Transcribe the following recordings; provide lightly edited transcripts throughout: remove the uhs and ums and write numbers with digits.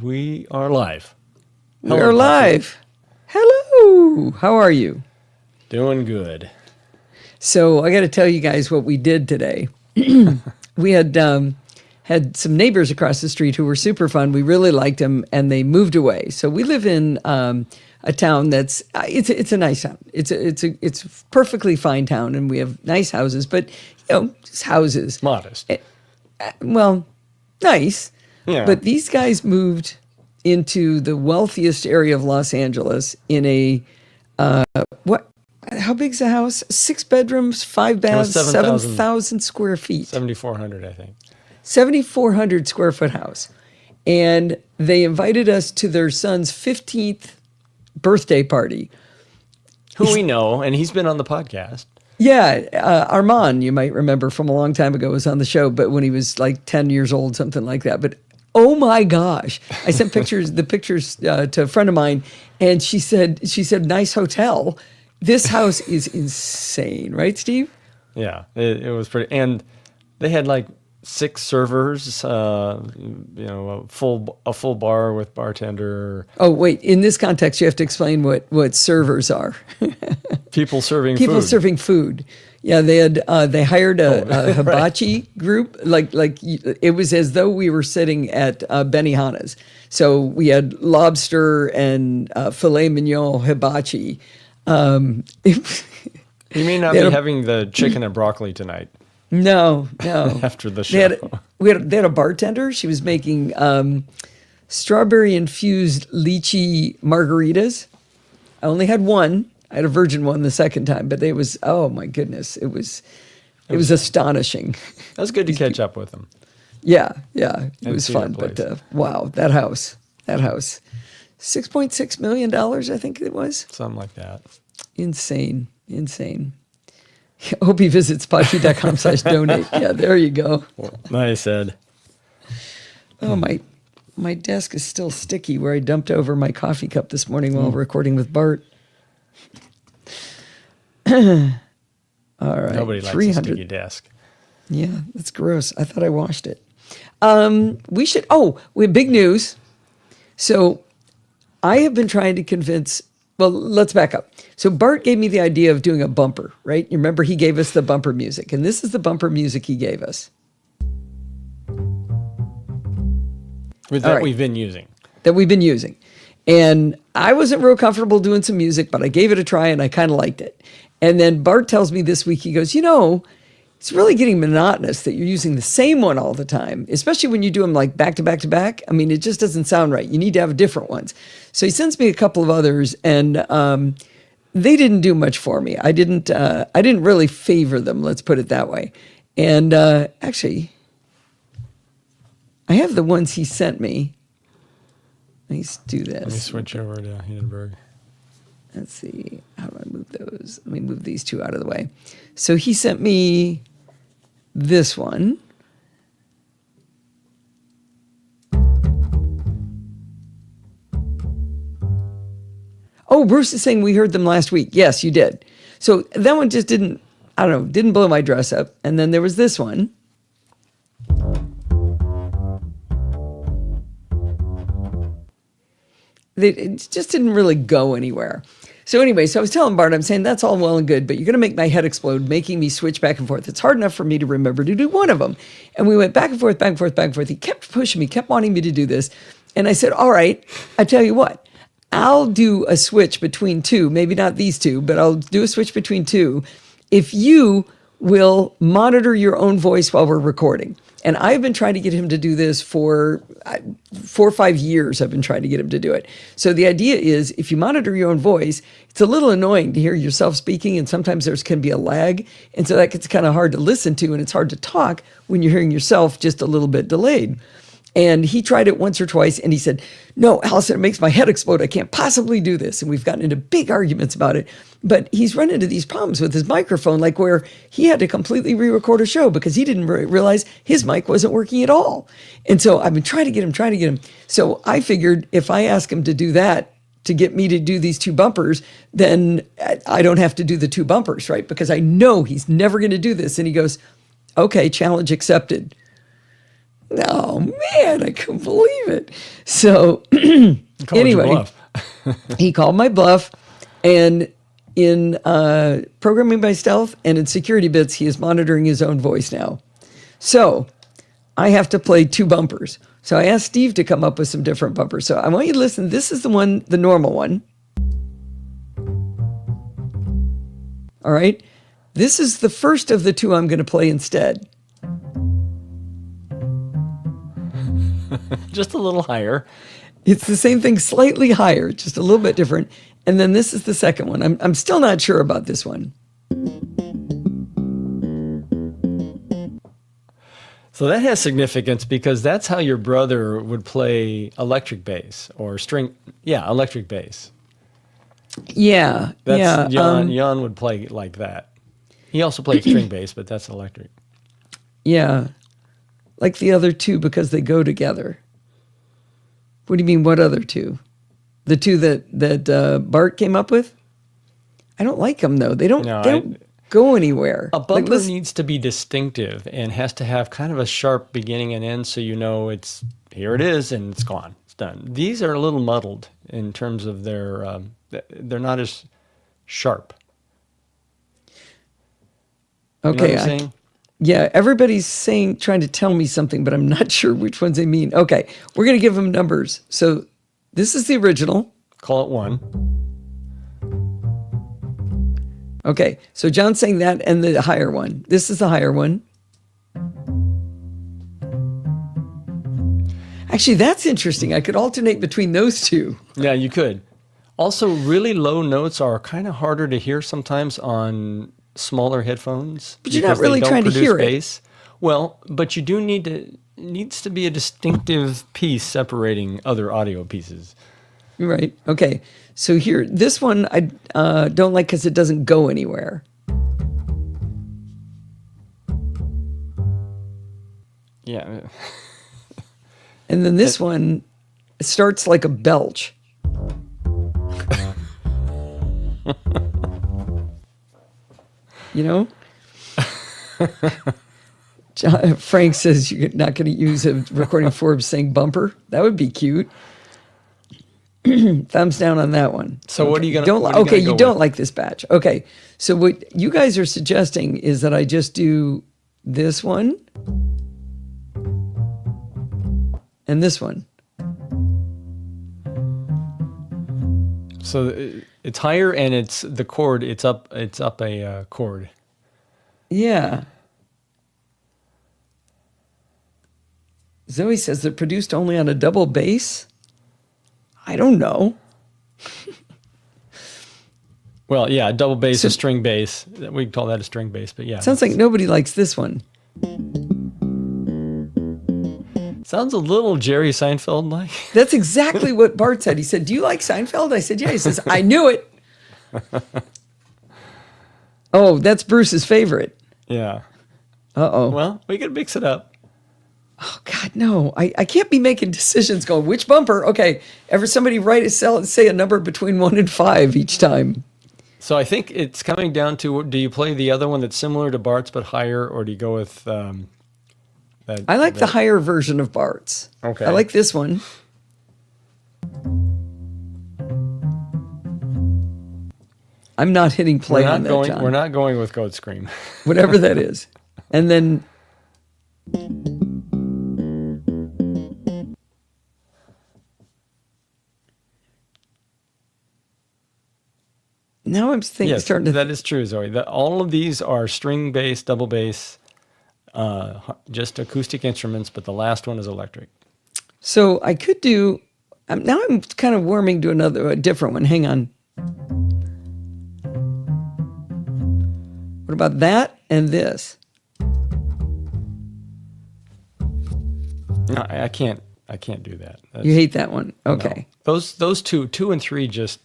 We are live. We're live. Hello. How are you? Doing good. So I got to tell you guys what we did today. We had some neighbors across the street who were super fun. We really liked them, and they moved away. So we live in a town that's it's a nice town. It's a perfectly fine town, and we have nice houses, but just houses. Modest. Well, nice. Yeah. But these guys moved into the wealthiest area of Los Angeles in a what? How big's the house? 6 bedrooms, 5 baths, 7,000 square feet. 7,400, I think. 7,400 square foot house. And they invited us to their son's 15th birthday party. Who we know, and he's been on the podcast. Yeah, Armand, you might remember from a long time ago, was on the show, but when he was like 10 years old, something like that. But oh my gosh, I sent the pictures to a friend of mine, and she said, nice hotel. This house is insane, right, Steve? Yeah, it was pretty, and they had like 6 servers, a full bar with bartender. Oh wait, in this context, you have to explain what servers are. People serving food. Yeah, they hired a hibachi group. Like it was as though we were sitting at Benihana's. So we had lobster and filet mignon hibachi. You may not be having the chicken and broccoli tonight. No. After the show. They had a bartender. She was making strawberry-infused lychee margaritas. I only had one. I had a virgin one the second time, but it was, oh my goodness, it was astonishing. That was good to catch up with them. Yeah, it was fun. But wow, that house, $6.6 million, I think it was. Something like that. Insane. I hope he visits podfeed.com/donate. Yeah, there you go. Nice, Ed. Oh, my desk is still sticky where I dumped over my coffee cup this morning while recording with Bart. All right. Nobody likes a sticky desk. Yeah, that's gross. I thought I washed it. We have big news. So I have been trying to convince, well, let's back up. So Bart gave me the idea of doing a bumper, right? You remember he gave us the bumper music, and this is the bumper music he gave us. We've been using. That we've been using. And I wasn't real comfortable doing some music, but I gave it a try and I kind of liked it. And then Bart tells me this week, he goes, it's really getting monotonous that you're using the same one all the time, especially when you do them like back to back to back. I mean, it just doesn't sound right. You need to have different ones. So he sends me a couple of others, and they didn't do much for me. I didn't really favor them, let's put it that way. And actually, I have the ones he sent me. Let's do this. Let me switch over to Hindenburg. Let's see. How do I move those? Let me move these two out of the way. So he sent me this one. Oh, Bruce is saying we heard them last week. Yes, you did. So that one just didn't blow my dress up. And then there was this one. It just didn't really go anywhere. So anyway, I was telling Bart, I'm saying that's all well and good, but you're going to make my head explode, making me switch back and forth. It's hard enough for me to remember to do one of them. And we went back and forth, back and forth, back and forth. He kept pushing me, kept wanting me to do this. And I said, all right, I tell you what, I'll do a switch between two, maybe not these two, but I'll do a switch between two if you will monitor your own voice while we're recording. And I've been trying to get him to do this for 4 or 5 years. I've been trying to get him to do it. So the idea is if you monitor your own voice, it's a little annoying to hear yourself speaking, and sometimes there can be a lag. And so that gets kind of hard to listen to, and it's hard to talk when you're hearing yourself just a little bit delayed. And he tried it once or twice, and he said, no, Allison, it makes my head explode. I can't possibly do this. And we've gotten into big arguments about it. But he's run into these problems with his microphone, like where he had to completely re-record a show because he didn't realize his mic wasn't working at all. And so I've been trying to get him. So I figured if I ask him to do that, to get me to do these 2 bumpers, then I don't have to do the 2 bumpers, right? Because I know he's never going to do this. And he goes, okay, challenge accepted. Oh man, I couldn't believe it. So He called your anyway, bluff. he called my bluff, and in programming by stealth and in security bits, he is monitoring his own voice now. So I have to play 2 bumpers. So I asked Steve to come up with some different bumpers. So I want you to listen. This is the one, the normal one. All right. This is the first of the 2 I'm going to play instead. Just a little higher. It's the same thing, slightly higher, just a little bit different. And then this is the second one. I'm still not sure about this one. So that has significance because that's how your brother would play electric bass or string. Yeah, electric bass. Yeah. That's yeah. Jan would play like that. He also played string bass, but that's electric. Yeah. Like the other 2 because they go together. What do you mean, what other 2? The 2 that Bart came up with? I don't like them, though. They don't go anywhere. A bumper needs to be distinctive and has to have kind of a sharp beginning and end so you know it's, here it is, and it's gone. It's done. These are a little muddled in terms of their, they're not as sharp. Okay. You know what I'm saying? Yeah, everybody's trying to tell me something, but I'm not sure which ones they mean. Okay, we're going to give them numbers. So this is the original. Call it 1. Okay, so John's saying that and the higher one. This is the higher one. Actually, that's interesting. I could alternate between those 2. Yeah, you could. Also, really low notes are kind of harder to hear sometimes on smaller headphones. But you're not really trying to hear bass. Well, but you do needs to be a distinctive piece separating other audio pieces. Right. Okay. So here, this one I don't like because it doesn't go anywhere. Yeah. And then this one, it starts like a belch. You know? Frank says you're not going to use a recording Forbes saying bumper. That would be cute. Thumbs down on that one. So okay. What are you going to Okay, you don't like this batch. Okay. So what you guys are suggesting is that I just do this one and this one. So it's higher and it's the chord, it's up a chord. Yeah. Zoe says they're produced only on a double bass. I don't know. Well, yeah, double bass, a string bass. We call that a string bass, but yeah. Sounds like nobody likes this one. Sounds a little Jerry Seinfeld like. That's exactly what Bart said. He said, "Do you like Seinfeld?" I said, "Yeah." He says, "I knew it." Oh, that's Bruce's favorite. Yeah. Uh-oh. Well, we could mix it up. Oh, God, no. I can't be making decisions going, which bumper? Okay, somebody say a number between 1 and 5 each time. So I think it's coming down to, do you play the other one that's similar to Bart's but higher, or do you go with that? I like the higher version of Bart's. Okay. I like this one. I'm not hitting play on that, John. We're not going with Goat Scream. Whatever that is. And then... Now I'm starting to... That is true, Zoe. All of these are string bass, double bass, just acoustic instruments, but the last one is electric. So I could do... now I'm kind of warming to a different one. Hang on. What about that and this? No, I can't do that. You hate that one. Okay. No. Those 2 and 3 just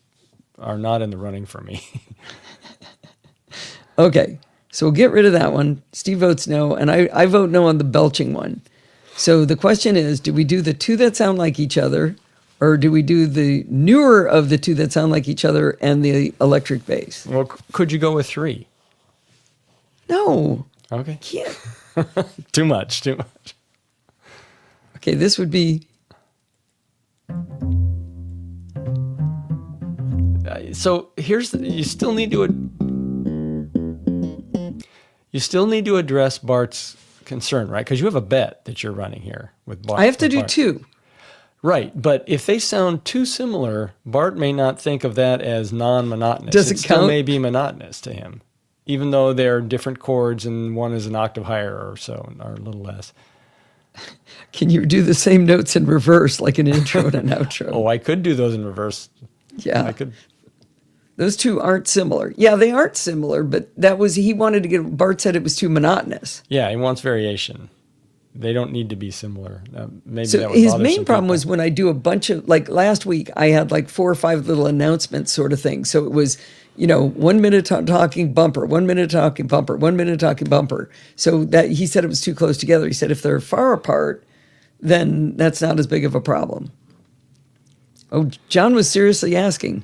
are not in the running for me. Okay. So we'll get rid of that one. Steve votes no, and I vote no on the belching one. So the question is, do we do the 2 that sound like each other, or do we do the newer of the 2 that sound like each other and the electric bass? Well, could you go with 3? No. Okay. Can't. Too much. Okay, this would be... So you still need to address Bart's concern, right? Because you have a bet that you're running here with Bart. I have to do Bart. 2. Right, but if they sound too similar, Bart may not think of that as non-monotonous. Does it still count? may be monotonous to him, even though they're different chords and one is an octave higher or so, or a little less. Can you do the same notes in reverse, like an intro and an outro? Oh, I could do those in reverse. Yeah. I could. Those two aren't similar. Yeah, they aren't similar, but he wanted to get, Bart said it was too monotonous. Yeah, he wants variation. They don't need to be similar. Maybe So that would his bother main some problem people. was when I do a bunch of, like last week, I had like 4 or 5 little announcements sort of thing. So it was, 1 minute talking bumper, 1 minute talking bumper, 1 minute talking bumper. So that he said it was too close together. He said if they're far apart, then that's not as big of a problem. Oh, John was seriously asking.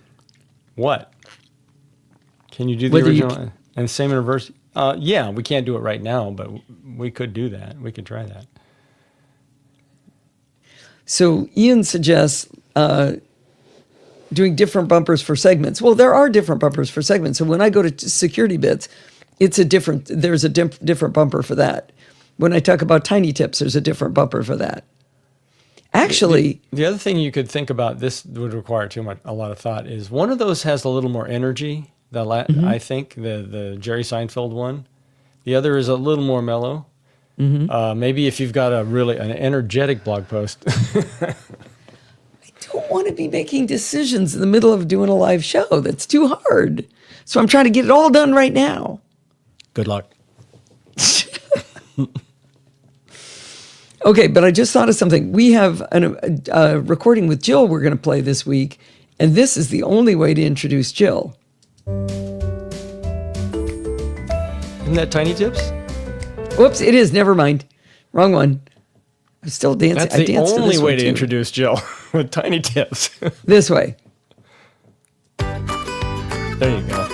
What? Can you do the Whether you original and same in reverse? Yeah, we can't do it right now, but we could do that. We could try that. So Ian suggests doing different bumpers for segments. Well, there are different bumpers for segments. So when I go to security bits, there's a different bumper for that. When I talk about tiny tips, there's a different bumper for that. Actually, the other thing you could think about, this would require a lot of thought, is one of those has a little more energy. I think the Jerry Seinfeld one. The other is a little more mellow. Maybe if you've got an energetic blog post. I don't want to be making decisions in the middle of doing a live show. That's too hard. So I'm trying to get it all done right now. Good luck. Okay, but I just thought of something. We have a recording with Jill we're going to play this week, and this is the only way to introduce Jill. Isn't that Tiny Tips? Whoops, it is. Never mind. Wrong one. I'm still dancing. That's I the danced to only this way one to too. introduce Jill, with Tiny Tips. This way. There you go.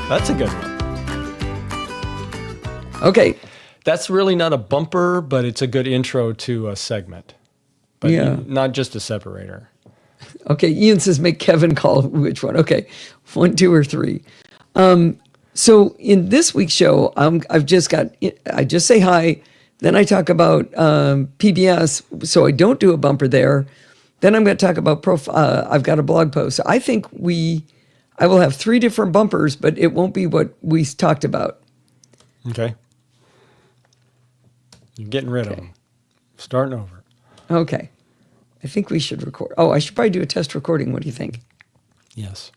That's a good one. Okay. That's really not a bumper, but it's a good intro to a segment. But Yeah. not just a separator. Okay, Ian says make Kevin call which one. Okay, 1, 2, or 3. So in this week's show, I just say hi, then I talk about PBS, so I don't do a bumper there. Then I'm going to talk about I've got a blog post. So I think I will have 3 different bumpers, but it won't be what we talked about. Okay. You're getting rid of them. Starting over. Okay. I think we should record. Oh, I should probably do a test recording. What do you think? Yes.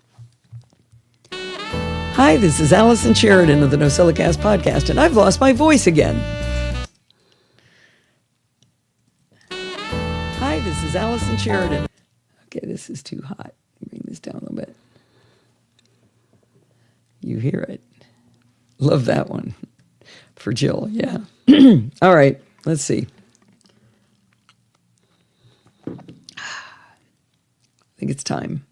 Hi, this is Allison Sheridan of the NosillaCast podcast, and I've lost my voice again. Hi, this is Allison Sheridan. Okay, this is too hot. Bring this down a little bit. You hear it. Love that one. For Jill, yeah. All right, let's see. I think it's time.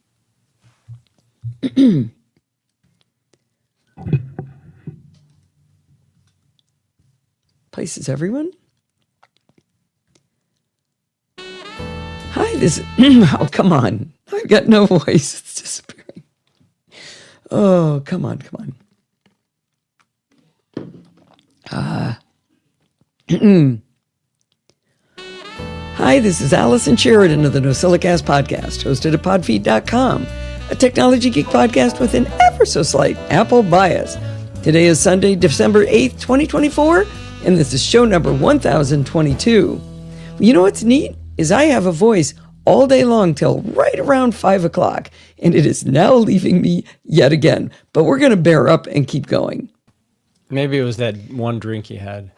Places everyone? Hi, this is... Oh, come on. I've got no voice. It's disappearing. Oh, come on. Hi, this is Allison Sheridan of the NosillaCast podcast, hosted at podfeed.com, a technology geek podcast with an ever so slight Apple bias. Today is Sunday, December 8th, 2024, and this is show number 1022. You know what's neat? Is I have a voice all day long till right around 5 o'clock, and it is now leaving me yet again. But we're going to bear up and keep going. Maybe it was that one drink you had.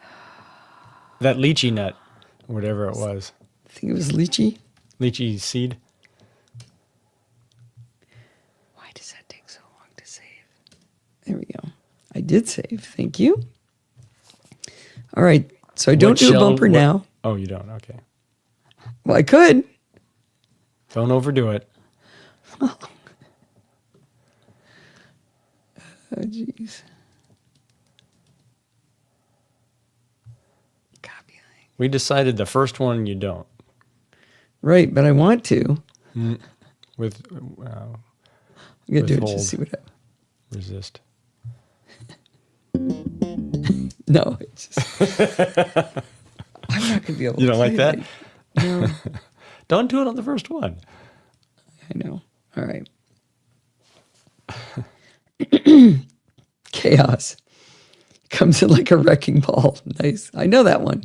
That lychee nut, or whatever it was. I think it was lychee. Lychee seed. Why does that take so long to save? There we go. I did save. Thank you. All right. So I don't do a bumper now. Oh, you don't? Okay. Well, I could. Don't overdo it. Oh, jeez. Copy link. We decided the first one you don't. Right, but I want to. With I'm going to do it withhold. just see what happens. Resist. No, it's just, I'm not going to be able to You don't like play that? No, Don't do it on the first one. I know. All right. Chaos comes in like a wrecking ball. Nice. I know that one.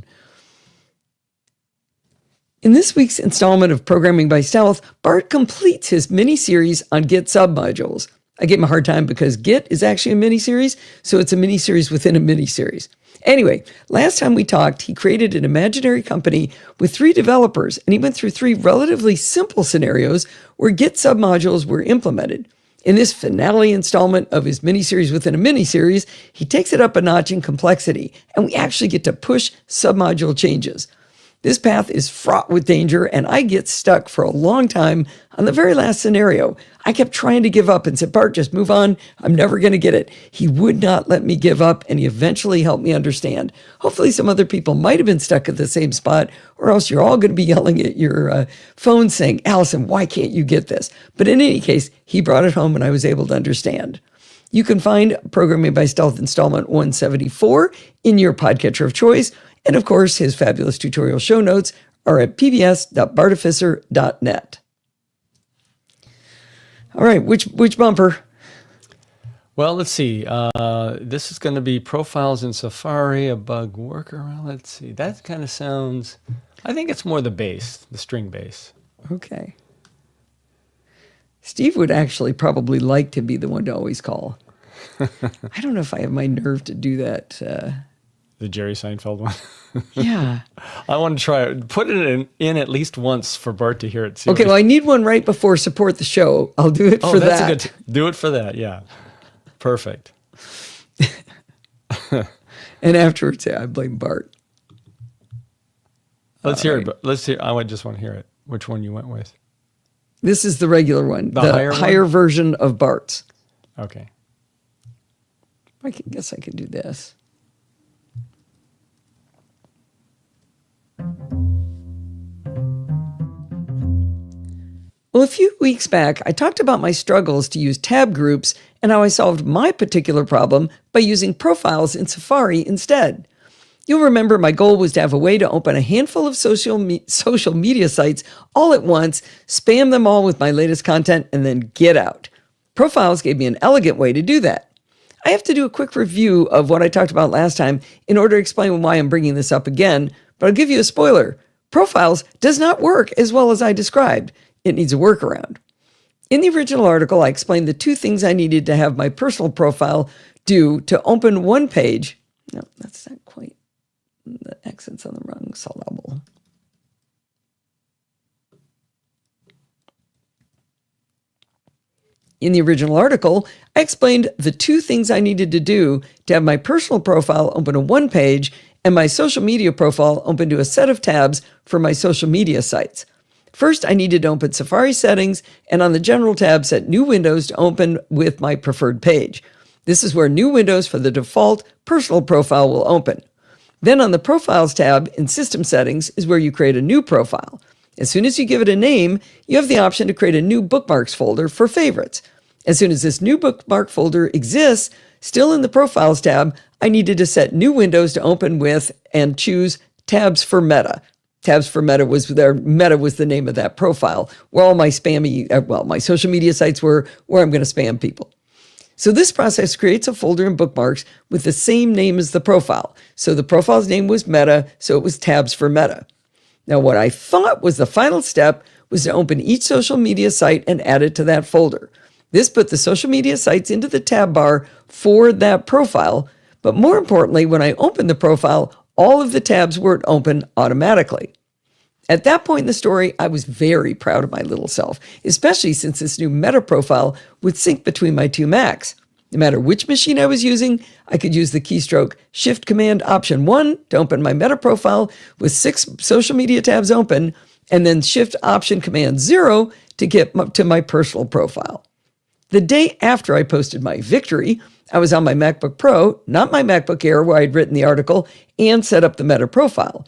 In this week's installment of Programming by Stealth, Bart completes his mini-series on Git submodules. I gave him a hard time because Git is actually a mini-series, so it's a mini-series within a mini-series. Anyway, last time we talked, he created an imaginary company with 3 developers, and he went through 3 relatively simple scenarios where Git submodules were implemented. In this finale installment of his mini-series within a mini-series, he takes it up a notch in complexity, and we actually get to push submodule changes. This path is fraught with danger, and I get stuck for a long time on the very last scenario. I kept trying to give up and said, Bart, just move on. I'm never going to get it. He would not let me give up, and he eventually helped me understand. Hopefully some other people might have been stuck at the same spot, or else you're all going to be yelling at your phone saying, Allison, why can't you get this? But in any case, he brought it home, and I was able to understand. You can find Programming by Stealth installment 174 in your podcatcher of choice. And of course, his fabulous tutorial show notes are at pbs.bartificer.net. All right, which bumper? Well, let's see. This is going to be profiles in Safari, a bug workaround. Let's see. That kind of sounds, I think it's more the bass, the string bass. Okay. Steve would actually probably like to be the one to always call. I don't know if I have my nerve to do that. The Jerry Seinfeld one. Yeah. I want to try it. Put it in at least once for Bart to hear it. Okay, well, I need one right before support the show. I'll do it for that's that. a good. Do it for that. Yeah. Perfect. And afterwards, I blame Bart. Let's hear it. Let's hear. I just want to hear it. Which one you went with? This is the regular one, the higher one? version of Bart's. Okay. I guess I can do this. Well, a few weeks back, I talked about my struggles to use tab groups and how I solved my particular problem by using profiles in Safari instead. You'll remember my goal was to have a way to open a handful of social media sites all at once, spam them all with my latest content, and then get out. Profiles gave me an elegant way to do that. I have to do a quick review of what I talked about last time in order to explain why I'm bringing this up again, but I'll give you a spoiler. Profiles does not work as well as I described. It needs a workaround. In the original article, I explained the 2 things I needed to have my personal profile do to open one page. No, that's not quite. The accent's on the wrong syllable. In the original article, I explained the 2 things I needed to do to have my personal profile open to one page and my social media profile open to a set of tabs for my social media sites. First, I needed to open Safari settings and on the General tab set New Windows to open with my preferred page. This is where New Windows for the default personal profile will open. Then on the Profiles tab in System Settings is where you create a new profile. As soon as you give it a name, you have the option to create a new bookmarks folder for favorites. As soon as this new bookmark folder exists, still in the Profiles tab, I needed to set New Windows to open with and choose Tabs for Meta. Tabs for Meta was the name of that profile, where all my my social media sites were, where I'm going to spam people. So this process creates a folder in bookmarks with the same name as the profile. So the profile's name was Meta, so it was Tabs for Meta. Now, what I thought was the final step was to open each social media site and add it to that folder. This put the social media sites into the tab bar for that profile, but more importantly, when I opened the profile, all of the tabs weren't open automatically. At that point in the story, I was very proud of my little self, especially since this new Meta profile would sync between my 2 Macs. No matter which machine I was using, I could use the keystroke Shift-Command-Option-1 to open my Meta profile with 6 social media tabs open, and then Shift-Option-Command-0 to get to my personal profile. The day after I posted my victory, I was on my MacBook Pro, not my MacBook Air where I'd written the article and set up the Meta profile.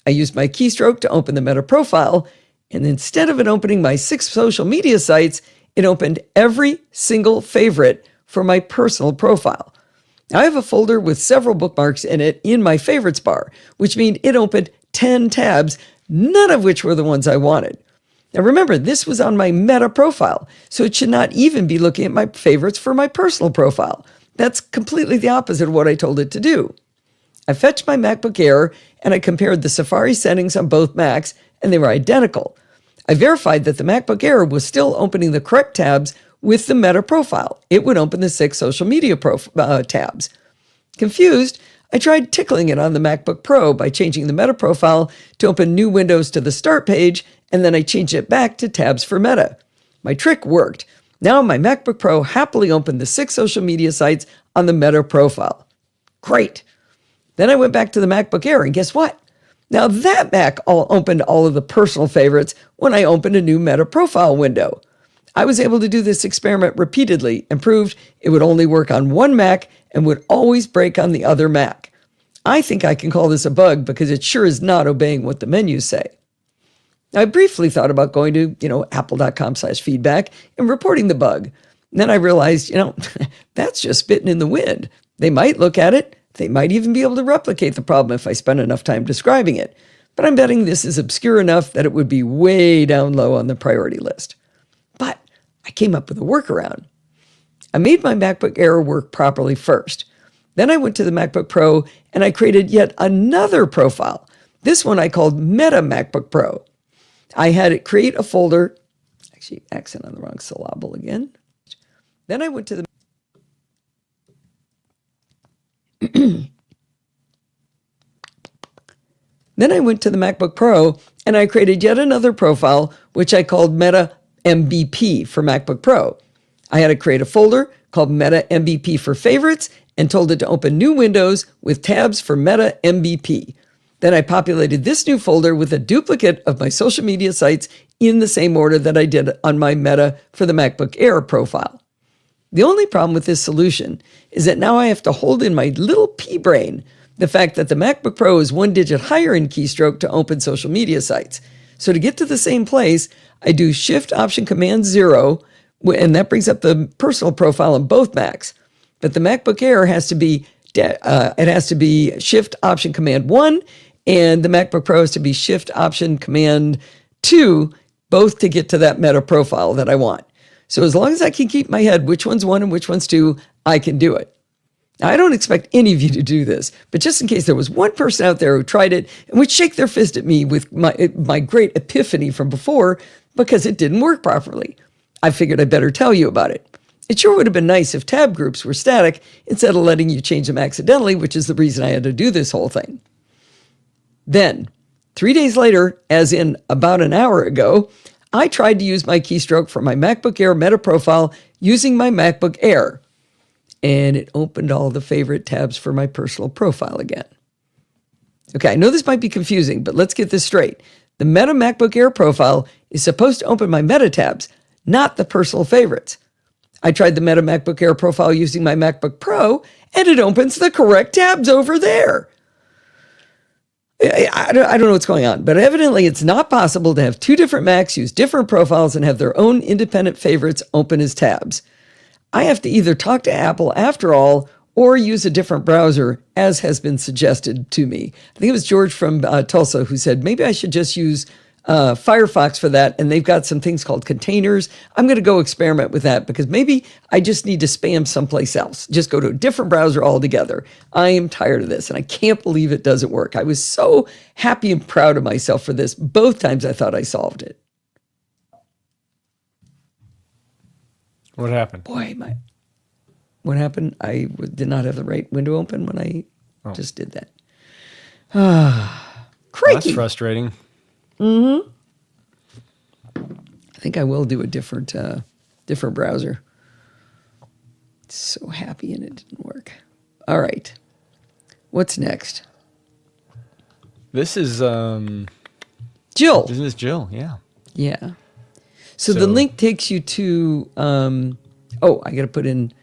I used my keystroke to open the Meta profile, and instead of it opening my 6 social media sites, it opened every single favorite for my personal profile. Now, I have a folder with several bookmarks in it in my favorites bar, which means it opened 10 tabs, none of which were the ones I wanted. Now remember, this was on my Meta profile, so it should not even be looking at my favorites for my personal profile. That's completely the opposite of what I told it to do. I fetched my MacBook Air and I compared the Safari settings on both Macs, and they were identical. I verified that the MacBook Air was still opening the correct tabs with the Meta profile. It would open the 6 social media tabs. Confused, I tried tickling it on the MacBook Pro by changing the Meta profile to open new windows to the start page, and then I changed it back to tabs for Meta. My trick worked. Now my MacBook Pro happily opened the 6 social media sites on the Meta profile. Great. Then I went back to the MacBook Air, and guess what? Now that Mac opened all of the personal favorites when I opened a new Meta profile window. I was able to do this experiment repeatedly and proved it would only work on one Mac and would always break on the other Mac. I think I can call this a bug because it sure is not obeying what the menus say. I briefly thought about going to, apple.com/feedback and reporting the bug. And then I realized, that's just spitting in the wind. They might look at it. They might even be able to replicate the problem if I spend enough time describing it. But I'm betting this is obscure enough that it would be way down low on the priority list. But I came up with a workaround. I made my MacBook Air work properly first. Then I went to the MacBook Pro and I created yet another profile. This one I called Meta MacBook Pro. I had it create a folder, actually accent on the wrong syllable again. Then I went to the Then I went to the MacBook Pro and I created yet another profile, which I called Meta MBP for MacBook Pro. I had it create a folder called Meta MBP for favorites and told it to open new windows with tabs for Meta MBP. Then I populated this new folder with a duplicate of my social media sites in the same order that I did on my Meta for the MacBook Air profile. The only problem with this solution is that now I have to hold in my little pea brain the fact that the MacBook Pro is 1 digit higher in keystroke to open social media sites. So to get to the same place, I do Shift-Option-Command-0, and that brings up the personal profile on both Macs. But the MacBook Air has to be Shift-Option-Command-1, and the MacBook Pro has to be Shift-Option-Command-2, both to get to that Meta profile that I want. So as long as I can keep in my head which one's 1 and which one's 2, I can do it. Now, I don't expect any of you to do this, but just in case there was one person out there who tried it and would shake their fist at me with my great epiphany from before because it didn't work properly, I figured I'd better tell you about it. It sure would have been nice if tab groups were static instead of letting you change them accidentally, which is the reason I had to do this whole thing. Then, 3 days later, as in about an hour ago, I tried to use my keystroke for my MacBook Air Meta profile using my MacBook Air, and it opened all the favorite tabs for my personal profile again. Okay, I know this might be confusing, but let's get this straight. The Meta MacBook Air profile is supposed to open my Meta tabs, not the personal favorites. I tried the Meta MacBook Air profile using my MacBook Pro, and it opens the correct tabs over there. I don't know what's going on, but evidently it's not possible to have 2 different Macs use different profiles and have their own independent favorites open as tabs. I have to either talk to Apple after all or use a different browser, as has been suggested to me. I think it was George from Tulsa who said, maybe I should just use Firefox for that, and they've got some things called containers. I'm going to go experiment with that because maybe I just need to spam someplace else. Just go to a different browser altogether. I am tired of this, and I can't believe it doesn't work. I was so happy and proud of myself for this. Both times I thought I solved it. What happened? Boy, what happened? I did not have the right window open when I just did that. Crikey. That's frustrating. Mm-hmm. I think I will do a different browser. So happy and it didn't work. All right. What's next? This is Jill. Isn't this Jill? Yeah. Yeah. So the link takes you to I got to put in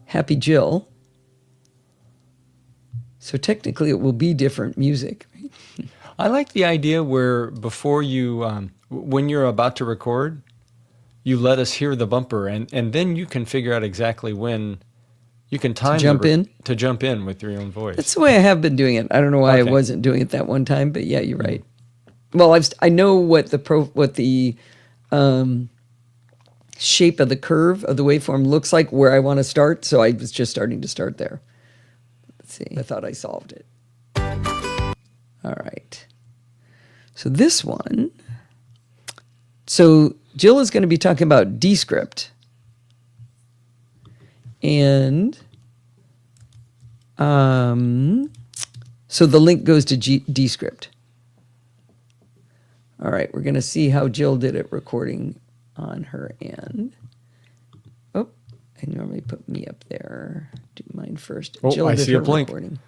Happy Jill. So technically it will be different music. I like the idea where before you, when you're about to record, you let us hear the bumper, and then you can figure out exactly when you can time to jump in with your own voice. That's the way I have been doing it. I don't know why I wasn't doing it that one time, but yeah, you're right. Well, I know what the shape of the curve of the waveform looks like where I want to start, so I was just starting to start there. Let's see. I thought I solved it. All right. So this one. So Jill is going to be talking about Descript. And so the link goes to Descript. All right, we're going to see how Jill did it recording on her end. Oh, I normally put me up there. Do mine first. Oh, Jill I did see her a plink. Recording.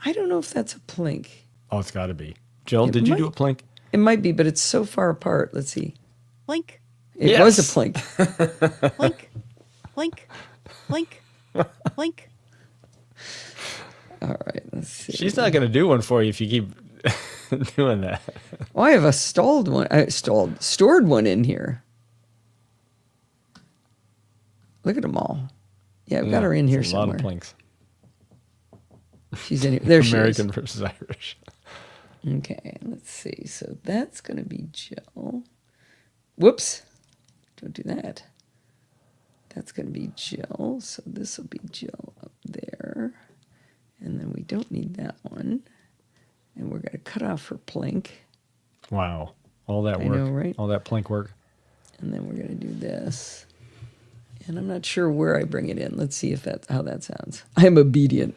I don't know if that's a plink. Oh, it's got to be. Jill, did you do a plink? It might be, but it's so far apart. Let's see. Blink. It was a plink. Blink. Blink. Blink. Blink. All right, let's see. She's not going to do one for you if you keep doing that. Oh, I have a stored one in here. Look at them all. Yeah, I've got her in here somewhere. A lot of plinks. She's in here. There she is. American versus Irish. Okay, let's see. So that's going to be Jill. Whoops. Don't do that. That's going to be Jill. So this will be Jill up there. And then we don't need that one. And we're going to cut off her plink. Wow. All that work. I know, right? All that plink work. And then we're going to do this. And I'm not sure where I bring it in. Let's see if how that sounds. I am obedient.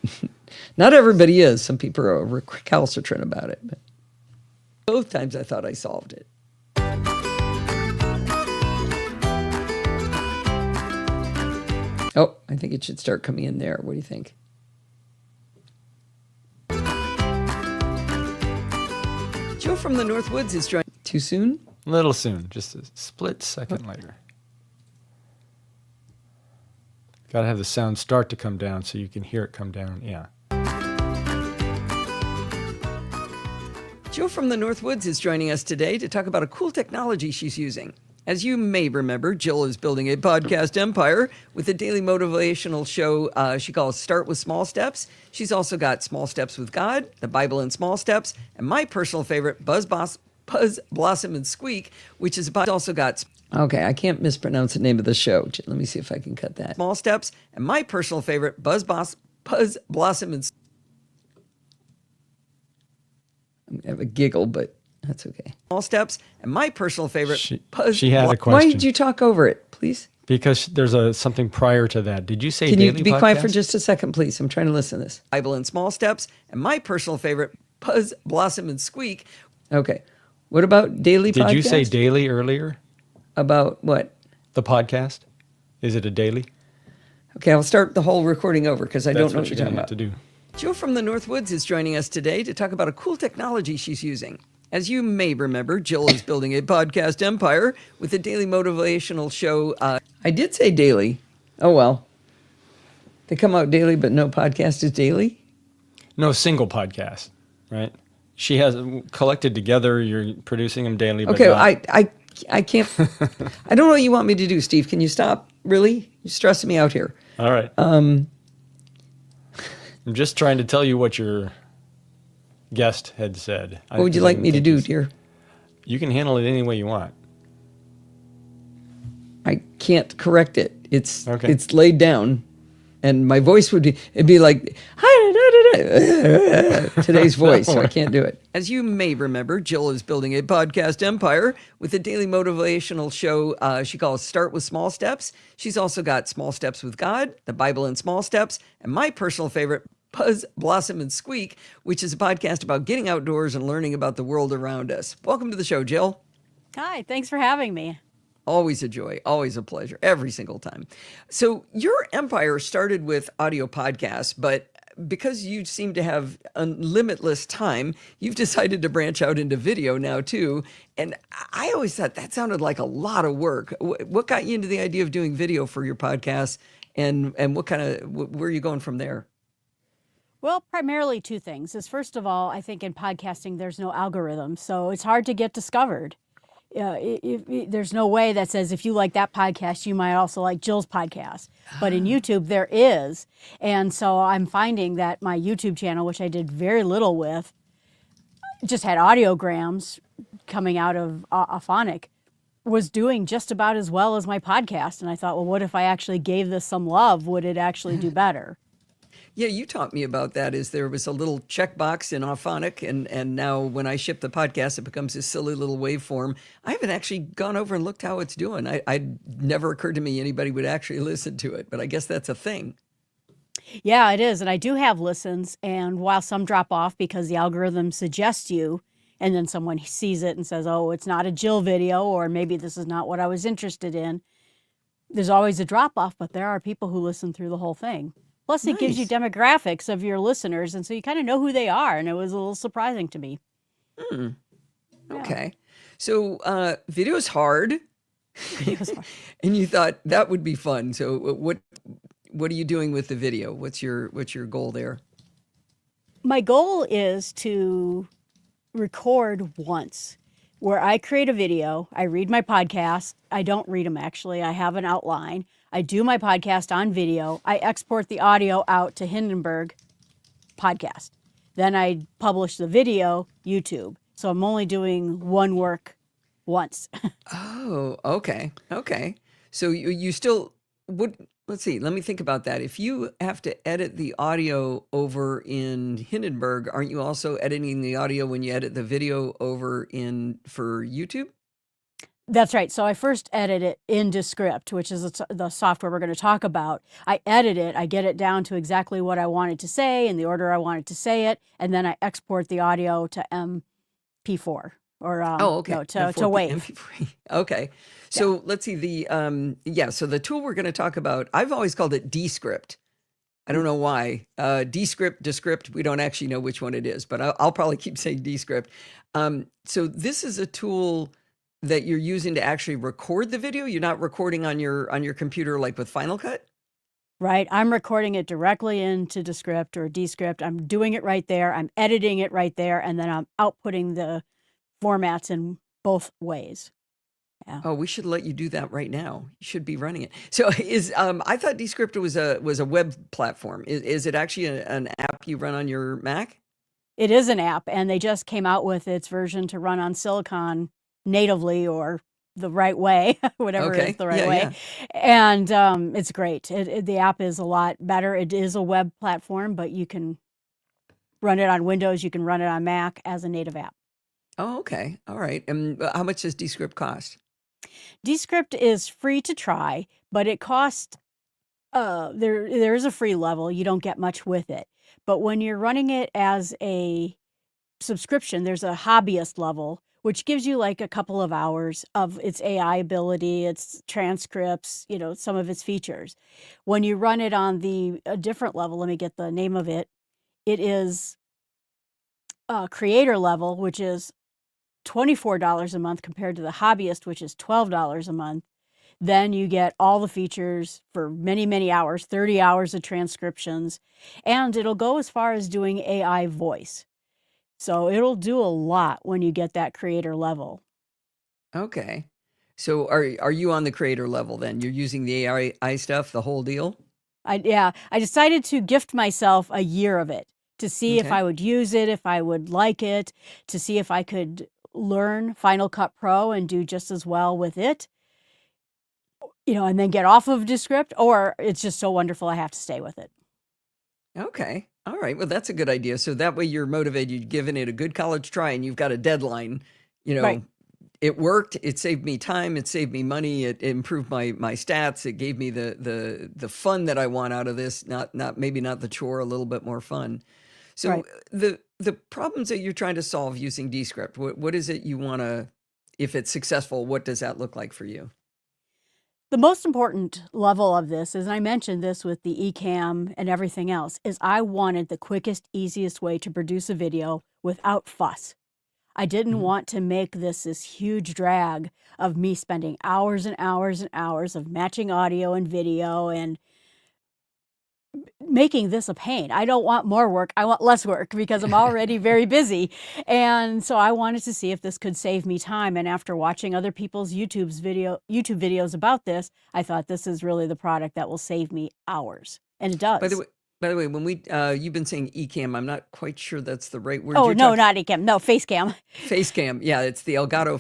Not everybody is. Some people are recalcitrant about it. But both times I thought I solved it. Oh, I think it should start coming in there. What do you think? Joe from the Northwoods is joining. Too soon? A little soon. Just a split second later. Got to have the sound start to come down so you can hear it come down. Yeah. Jill from the Northwoods is joining us today to talk about a cool technology she's using. As you may remember, Jill is building a podcast empire with a daily motivational show she calls Start with Small Steps. She's also got Small Steps with God, the Bible in Small Steps, and my personal favorite, Buzz, Blossom, and Squeak, which is also got... Okay, I can't mispronounce the name of the show. Let me see if I can cut that. Small Steps, and my personal favorite, Buzz, Blossom, and... I'm going to have a giggle, but that's okay. Small Steps, and my personal favorite, She had a question. Why did you talk over it, please? Because there's something prior to that. Did you say Can daily you be podcast? quiet for just a second, please? I'm trying to listen to this. Bible in Small Steps, and my personal favorite, Buzz, Blossom, and Squeak. Okay. What about daily podcast? Did you say daily earlier? About what? The podcast? Is it a daily? Okay, I'll start the whole recording over because I don't know what you're going talking to about. have to do. Jill from the Northwoods is joining us today to talk about a cool technology she's using. As you may remember, Jill is building a podcast empire with a daily motivational show. I did say daily. Oh, well. They come out daily, but no podcast is daily? No, single podcast, right? She has collected together. You're producing them daily. Okay, but I can't. I don't know what you want me to do, Steve. Can you stop? Really? You're stressing me out here. All right. I'm just trying to tell you what your guest had said. What would you like me to do, dear? You can handle it any way you want. I can't correct it. It's okay. It's laid down, and my voice it'd be like today's voice. So I can't do it. As you may remember, Jill is building a podcast empire with a daily motivational show she calls Start with Small Steps. She's also got Small Steps with God, the Bible in Small Steps, and my personal favorite, Buzz, Blossom, and Squeak, which is a podcast about getting outdoors and learning about the world around us. Welcome to the show, Jill. Hi, thanks for having me. Always a joy, always a pleasure, every single time. So your empire started with audio podcasts, but because you seem to have limitless time, you've decided to branch out into video now too. And I always thought that sounded like a lot of work. What got you into the idea of doing video for your podcast, and where are you going from there? Well, primarily two things. Is first of all, I think in podcasting there's no algorithm, so it's hard to get discovered. There's no way that says if you like that podcast, you might also like Jill's podcast. But in YouTube, there is. And so I'm finding that my YouTube channel, which I did very little with, just had audiograms coming out of Aphonic, was doing just about as well as my podcast. And I thought, well, what if I actually gave this some love? Would it actually do better? Yeah, you taught me about that. Is there was a little checkbox in Auphonic, and now when I ship the podcast, it becomes this silly little waveform. I haven't actually gone over and looked how it's doing. I never occurred to me anybody would actually listen to it, but I guess that's a thing. Yeah, it is. And I do have listens. And while some drop off because the algorithm suggests you, and then someone sees it and says, oh, it's not a Jill video, or maybe this is not what I was interested in, there's always a drop off, but there are people who listen through the whole thing. Plus, it gives you Nice. demographics of your listeners, and so you kind of know who they are, and it was a little surprising to me. Yeah, Okay. So video's hard, it was hard. and you thought that would be fun. So what are you doing with the video? What's your goal there? My goal is to record once where I create a video, I read my podcast. I don't read them actually, I have an outline. I do my podcast on video. I export the audio out to Hindenburg podcast. Then I publish the video, YouTube. So I'm only doing one work once. Oh, okay. Okay. So you still would, let's see, let me think about that. If you have to edit the audio over in Hindenburg, aren't you also editing the audio when you edit the video over in for YouTube? That's right. So I first edit it in Descript, which is the software we're going to talk about. I edit it, I get it down to exactly what I wanted to say in the order I wanted to say it, and then I export the audio to MP4 or Oh, okay. no, to M4P, WAV. MP3. Okay. Yeah. So let's see so the tool we're going to talk about, I've always called it Descript. I don't know why. Descript, Descript, we don't actually know which one it is, but I'll probably keep saying Descript. So this is a tool that you're using to actually record the video. You're not recording on your computer like with Final Cut? Right. I'm recording it directly into Descript or Descript. I'm doing it right there. I'm editing it right there. And then I'm outputting the formats in both ways. Yeah. Oh, we should let you do that right now. You should be running it. So I thought Descript was a web platform. Is it actually an app you run on your Mac? It is an app, and they just came out with its version to run on Silicon natively or the right way, whatever Okay. is the right Yeah, way. yeah. And it's great. The app is a lot better. It is a web platform, but you can run it on Windows. You can run it on Mac as a native app. Oh, okay. All right. And how much does Descript cost? Descript is free to try, but it costs there is a free level. You don't get much with it. But when you're running it as a subscription, there's a hobbyist level, which gives you like a couple of hours of its AI ability, its transcripts, some of its features. When you run it on a different level, let me get the name of it. It is creator level, which is $24 a month compared to the hobbyist, which is $12 a month. Then you get all the features for many, many hours, 30 hours of transcriptions, and it'll go as far as doing AI voice. So it'll do a lot when you get that creator level. Okay. So are you on the creator level then? You're using the AI stuff, the whole deal? I decided to gift myself a year of it to see if Okay. I would use it, if I would like it, to see if I could learn Final Cut Pro and do just as well with it, and then get off of Descript, or it's just so wonderful I have to stay with it. Okay. All right. Well, that's a good idea. So that way you're motivated, you've given it a good college try and you've got a deadline. Right. It worked, it saved me time, it saved me money, it improved my stats, it gave me the fun that I want out of this, maybe not the chore, a little bit more fun. So Right. the problems that you're trying to solve using Descript, what is it you want to, if it's successful, what does that look like for you? The most important level of this is, and I mentioned this with the eCam and everything else, is I wanted the quickest, easiest way to produce a video without fuss. I didn't Mhm. want to make this huge drag of me spending hours and hours and hours of matching audio and video and making this a pain. I don't want more work. I want less work because I'm already very busy. And so I wanted to see if this could save me time. And after watching other people's YouTube videos about this, I thought this is really the product that will save me hours. And it By the does. way, when you've been saying Ecamm, I'm not quite sure that's the right word. Oh, You're no, talking not Ecamm. No, Facecam. face cam. Yeah, it's the Elgato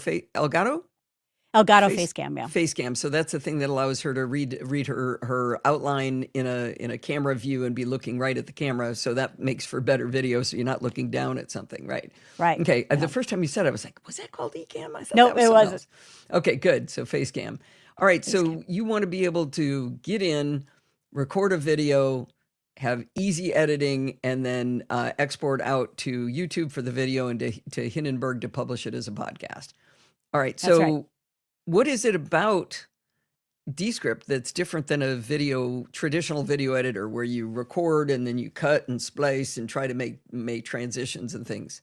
Elgato face Facecam, yeah. face cam. So that's the thing that allows her to read her outline in a camera view and be looking right at the camera. So that makes for better video. So you're not looking down at something, right? Right. Okay. Yeah. The first time you said it, I was like, was that called Ecamm? I thought No, that was it something wasn't. else. Okay, good. So face cam. All right. So Facecam. you want to be able to get in, record a video, have easy editing, and then export out to YouTube for the video and to Hindenburg to publish it as a podcast. All right. That's right. So what is it about Descript that's different than a traditional video editor where you record and then you cut and splice and try to make transitions and things?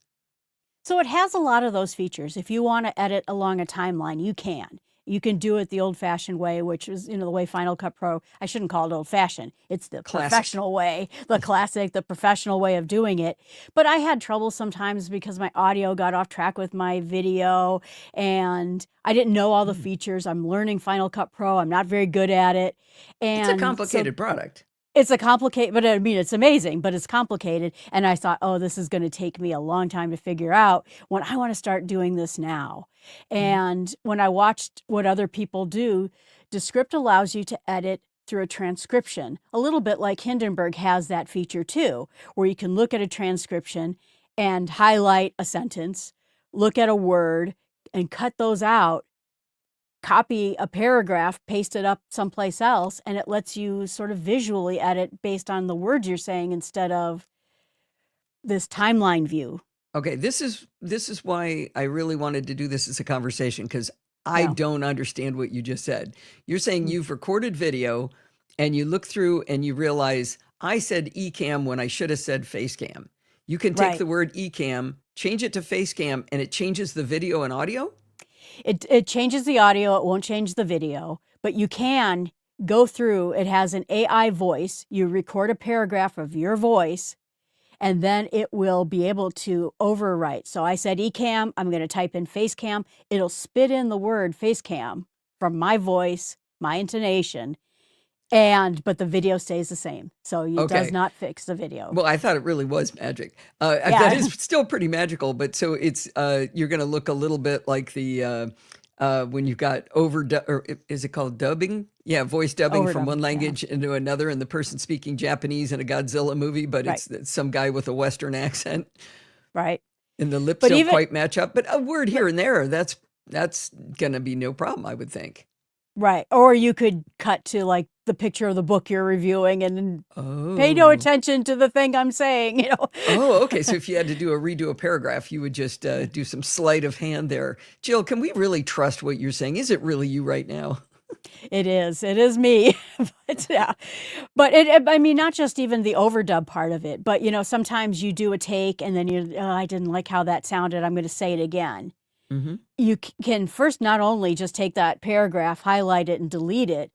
So it has a lot of those features. If you want to edit along a timeline, you can. You can do it the old-fashioned way, which is, the way Final Cut Pro, I shouldn't call it old-fashioned. It's the Classic. professional way, the classic, the professional way of doing it. But I had trouble sometimes because my audio got off track with my video and I didn't know all the features. I'm learning Final Cut Pro. I'm not very good at it. It's a And so complicated product. it's a complicated, but I mean, it's amazing, but it's complicated. And I thought, oh, this is going to take me a long time to figure out when I want to start doing this now. And when I watched what other people do, Descript allows you to edit through a transcription, a little bit like Hindenburg has that feature too, where you can look at a transcription and highlight a sentence, look at a word, and cut those out, copy a paragraph, paste it up someplace else, and it lets you sort of visually edit based on the words you're saying instead of this timeline view. Okay, this is why I really wanted to do this as a conversation, because I Yeah. don't understand what you just said. You're saying you've recorded video and you look through and you realize I said Ecamm when I should have said Facecam. You can take Right. the word Ecamm, change it to Facecam, and it changes the video and audio? It changes the audio, it won't change the video, but you can go through, it has an AI voice. You record a paragraph of your voice, and then it will be able to overwrite. So I said Ecamm, I'm going to type in Facecam. It'll spit in the word Facecam from my voice, my intonation, but the video stays the same. So it Okay. does not fix the video. Well, I thought it really was magic. Yeah. That is still pretty magical, but so it's you're going to look a little bit like the when you've got or is it called dubbing? Yeah, voice dubbing from Overdubbing, one yeah. language into another, and the person speaking Japanese in a Godzilla movie, but Right. it's some guy with a Western accent, Right. and the lips But don't even- quite match up. But a word here and there, that's going to be no problem, I would think. Right. Or you could cut to like the picture of the book you're reviewing and Oh. pay no attention to the thing I'm saying, Oh, okay. So if you had to redo a paragraph, you would just do some sleight of hand there. Jill, can we really trust what you're saying? Is it really you right now? It is me. But yeah. But I mean, not just even the overdub part of it, but sometimes you do a take and then I didn't like how that sounded. I'm going to say it again. Mm-hmm. You can first not only just take that paragraph, highlight it, and delete it.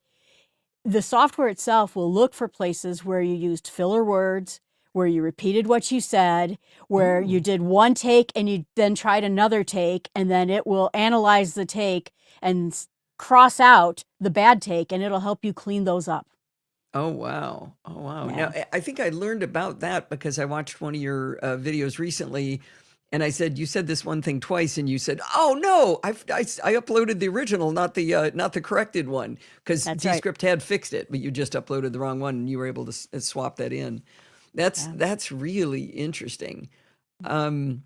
The software itself will look for places where you used filler words, where you repeated what you said, where you did one take and you then tried another take, and then it will analyze the take and cross out the bad take, and it'll help you clean those up. Oh, wow. Oh, wow. Yeah. Now, I think I learned about that because I watched one of your videos recently, and I said, you said this one thing twice, and you said, oh, no, I uploaded the original, not the corrected one, because That's right. Descript had fixed it, but you just uploaded the wrong one, and you were able to swap that in. That's really interesting. Yeah,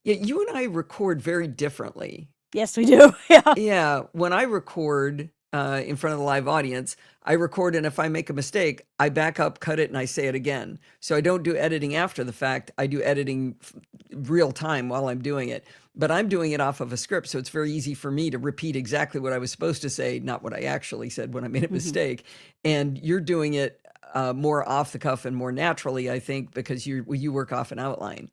you and I record very differently. Yes, we do. Yeah. Yeah, when I record in front of the live audience, I record, and if I make a mistake, I back up, cut it, and I say it again. So I don't do editing after the fact. I do editing real time while I'm doing it. But I'm doing it off of a script, so it's very easy for me to repeat exactly what I was supposed to say, not what I actually said when I made a mistake. And you're doing it more off the cuff and more naturally, I think, because you work off an outline.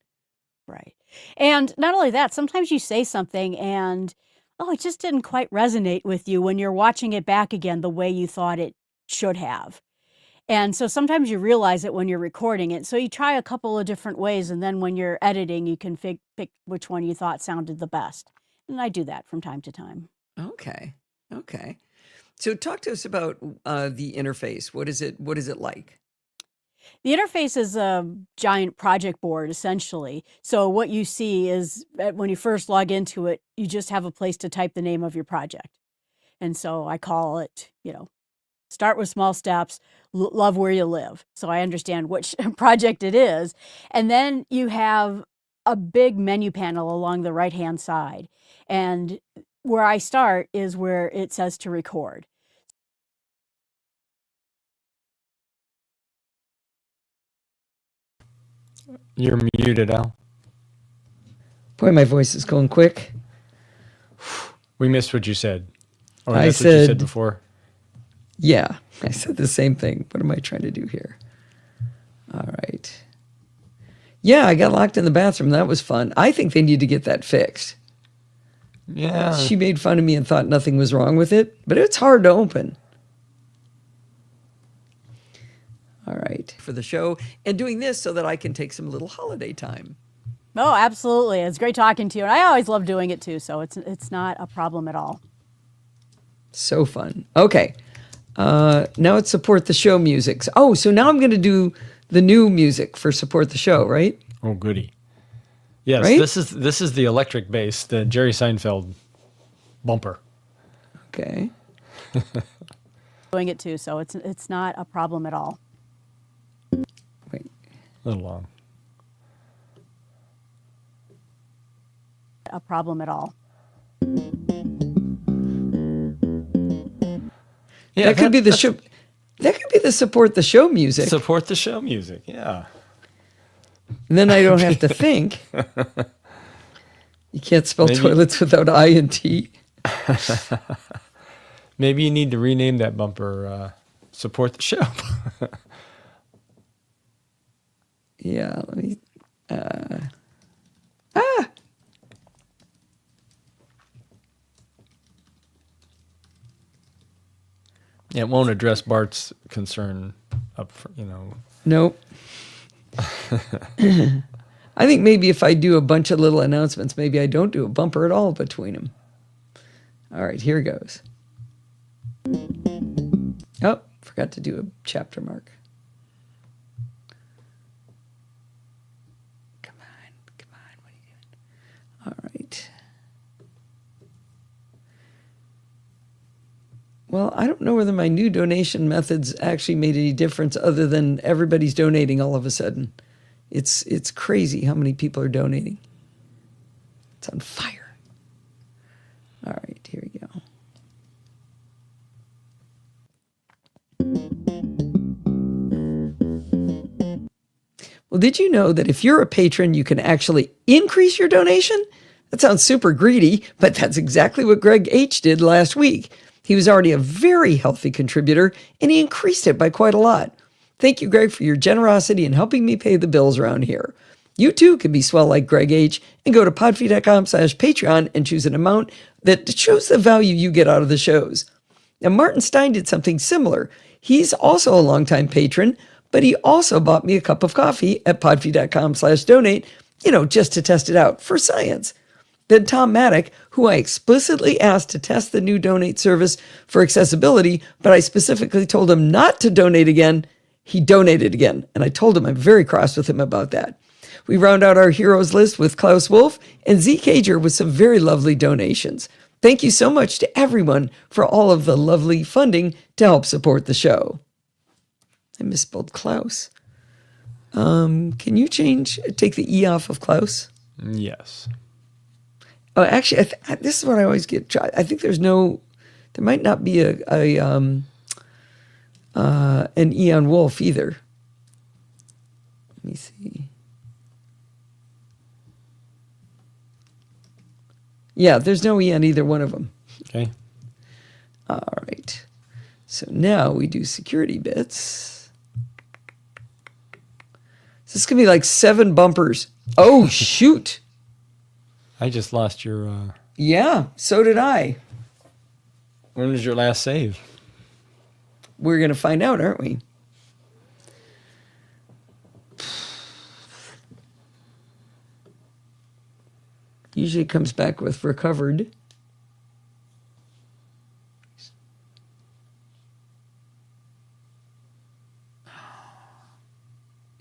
Right. And not only that, sometimes you say something and, it just didn't quite resonate with you when you're watching it back again the way you thought it should have. And so sometimes you realize it when you're recording it. So you try a couple of different ways, and then when you're editing, you can pick which one you thought sounded the best. And I do that from time to time. Okay. Okay. So talk to us about the interface. What is it like? The interface is a giant project board, essentially. So what you see is when you first log into it, you just have a place to type the name of your project. And so I call it, start with small steps, love where you live. So I understand which project it is. And then you have a big menu panel along the right-hand side. And where I start is where it says to record. You're muted, Al. Boy, my voice is going quick. We missed what you said. Or I that's what you said- said before. Yeah, I said the same thing. What am I trying to do here? All right. Yeah, I got locked in the bathroom. That was fun. I think they need to get that fixed. Yeah. She made fun of me and thought nothing was wrong with it, but it's hard to open. All right. For the show and doing this so that I can take some little holiday time. Oh, absolutely. It's great talking to you. And I always love doing it too, so it's not a problem at all. So fun. Okay. Now it's support the show music. Oh, so now I'm going to do the new music for support the show, right? Oh, goody. Yes, Right? this is the electric bass, the Jerry Seinfeld bumper. Okay. Doing it too, so it's not a problem at all. Wait. A little long. A problem at all. Yeah, that could be the show. That could be the support the show music. Support the show music. Yeah. And then I don't have to think. You can't spell Maybe- toilets without I and T. Maybe you need to rename that bumper support the show. Yeah, let me. It won't address Bart's concern Nope. I think maybe if I do a bunch of little announcements, maybe I don't do a bumper at all between them. All right, here goes. Oh, forgot to do a chapter mark. Come on, what are you doing? All right. Well, I don't know whether my new donation methods actually made any difference other than everybody's donating all of a sudden. It's crazy how many people are donating. It's on fire. All right, here we go. Well, did you know that if you're a patron, you can actually increase your donation? That sounds super greedy, but that's exactly what Greg H. did last week. He was already a very healthy contributor, and he increased it by quite a lot. Thank you, Greg, for your generosity in helping me pay the bills around here. You too can be swell like Greg H. and go to podfeed.com/Patreon and choose an amount that shows the value you get out of the shows. Now, Martin Stein did something similar. He's also a longtime patron, but he also bought me a cup of coffee at podfeed.com/donate, just to test it out for science. Then Tom Maddock, who I explicitly asked to test the new donate service for accessibility, but I specifically told him not to donate again, he donated again. And I told him I'm very cross with him about that. We round out our heroes list with Klaus Wolf and Z Cager with some very lovely donations. Thank you so much to everyone for all of the lovely funding to help support the show. I misspelled Klaus. Can you take the E off of Klaus? Yes. Oh, actually, this is what I always get. I think there might not be an E on Wolf either. Let me see. Yeah, there's no E on either one of them. Okay. All right. So now we do security bits. So this could be like 7 bumpers. Oh, shoot. I just lost your... Yeah, so did I. When was your last save? We're going to find out, aren't we? Usually it comes back with recovered.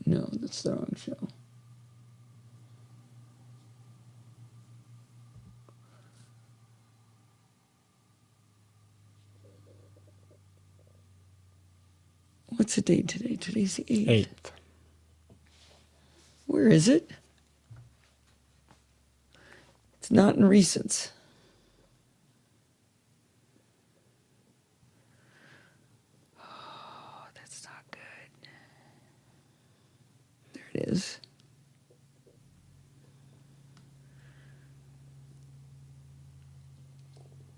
No, that's the wrong show. What's the date today? Today's the 8th. 8th. Where is it? It's not in recents. Oh, that's not good. There it is.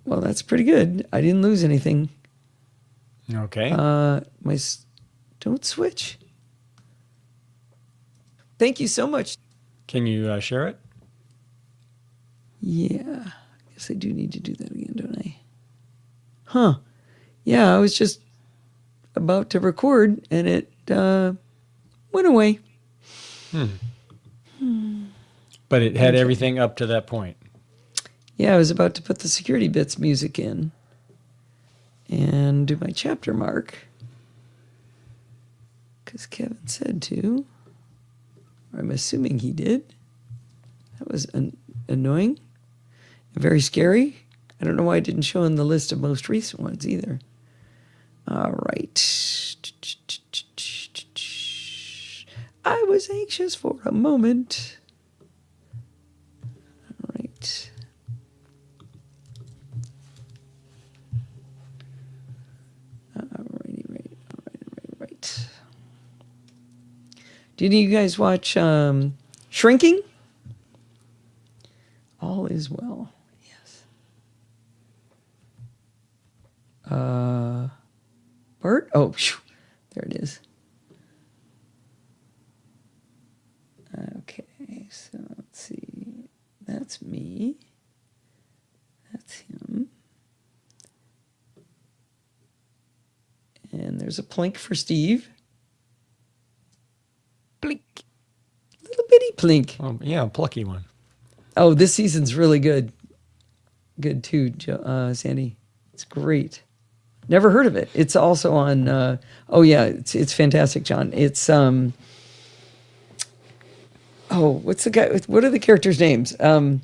Well, that's pretty good. I didn't lose anything. Okay. Don't switch. Thank you so much. Can you share it? Yeah, I guess I do need to do that again, don't I? Huh. Yeah, I was just about to record and it went away. But it had everything up to that point. Yeah, I was about to put the security bits music in and do my chapter mark because Kevin said to, or I'm assuming he did. That was annoying and very scary. I don't know why I didn't show in the list of most recent ones either. All right. I was anxious for a moment. All right. Right. Did you guys watch Shrinking? All is well. Yes. Bert? Oh, there it is. Okay, so let's see. That's me. That's him. And there's a plink for Steve. Plink. Little bitty plink. Oh, yeah, a plucky one. Oh, this season's really good. Good too, Sandy. It's great. Never heard of it. It's also on. Oh yeah, it's fantastic, John. It's Oh, what's the guy? What are the characters' names? Indiana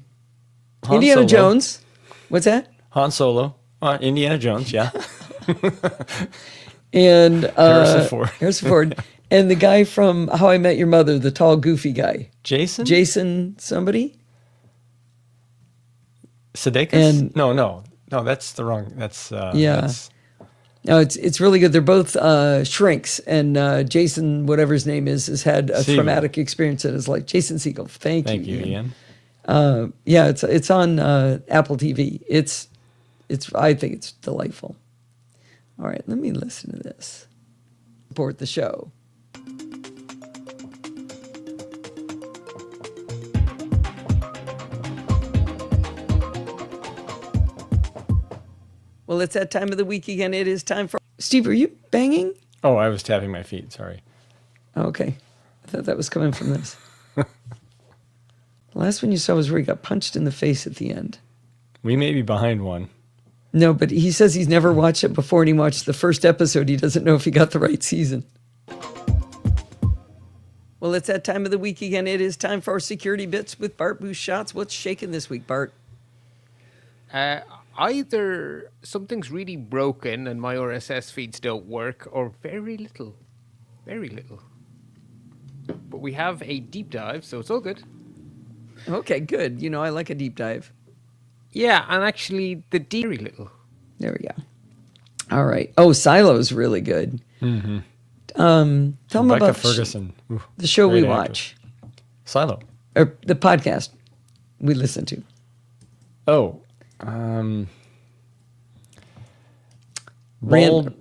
Solo. Jones. What's that? Han Solo. Indiana Jones. Yeah. And Harrison Ford. Harrison Ford. And the guy from How I Met Your Mother, the tall, goofy guy. Jason. Jason somebody. Sudeikis? And- No. That's the wrong. That's Yeah. That's, No, it's really good. They're both shrinks, and Jason, whatever his name is, has had a Segel. traumatic experience in his life. Jason Segel. Thank you, Ian. Yeah, it's on Apple TV. It's I think it's delightful. All right, let me listen to this. Support the show. Well, it's that time of the week again. It is time for... Steve, are you banging? Oh, I was tapping my feet. Sorry. Oh, okay. I thought that was coming from this. The last one you saw was where he got punched in the face at the end. We may be behind one. No, but he says he's never watched it before, and he watched the first episode. He doesn't know if he got the right season. Well, it's that time of the week again. It is time for our security bits with Bart Bouchot's. What's shaking this week, Bart? Either something's really broken and my RSS feeds don't work, or very little. Very little. But we have a deep dive, so it's all good. Okay, good. You know, I like a deep dive. Yeah, and actually, very little. There we go. All right. Oh, Silo's really good. Mm-hmm. Tell them Rebecca about Ferguson. Ooh, the show we great watch, actress. Silo. or the podcast we listen to. Oh. Bald.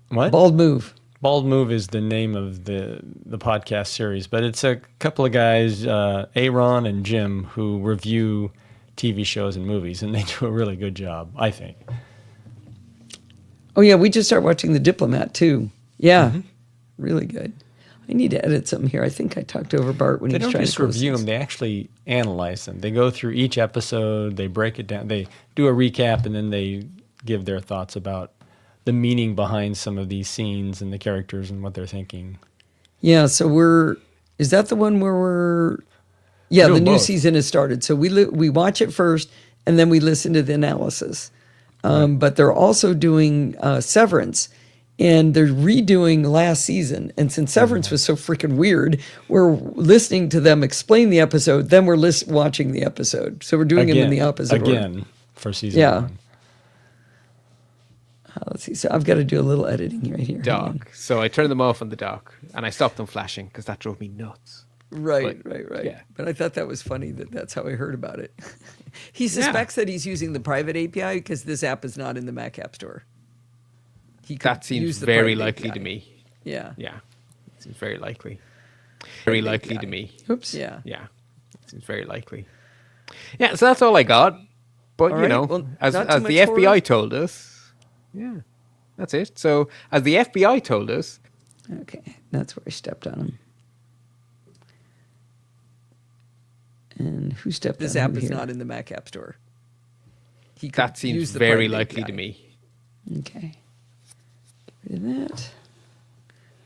What? Bald Move. Bald Move is the name of the podcast series, but it's a couple of guys, Aaron and Jim, who review TV shows and movies, and they do a really good job, I think. Oh yeah, we just started watching The Diplomat too. Yeah, really good. I need to edit something here. I think I talked over Bart when They he was don't trying just to close review things. them; they actually analyze them. They go through each episode, they break it down, they do a recap, and then they give their thoughts about the meaning behind some of these scenes and the characters and what they're thinking. Yeah, so is that the one where yeah, We're the doing new both. season has started. So we watch it first, and then we listen to the analysis. But they're also doing Severance, and they're redoing last season. And since Severance was so freaking weird, we're listening to them explain the episode, then we're watching the episode. So we're doing them in the opposite order. again for season Yeah. 1. Let's see. So I've got to do a little editing right here. Hang on. Dock. So I turned them off on the dock, and I stopped them flashing because that drove me nuts. Right. yeah. But I thought that was funny that's how I heard about it. He suspects that he's using the private API because this app is not in the Mac App Store. He could That seems use the very private likely API. to me. Yeah. Yeah, seems very likely. Very likely to me. Oops. Yeah. Yeah, seems very likely. Yeah, so that's all I got. But All you right, know, well, as not too the much FBI horror. told us, yeah, that's it. So as the FBI told us, Okay. That's where I stepped on him. And who stepped This on app who is here? not in the Mac App Store. He could that seems use the very private likely API. to me. Okay. Get rid of that.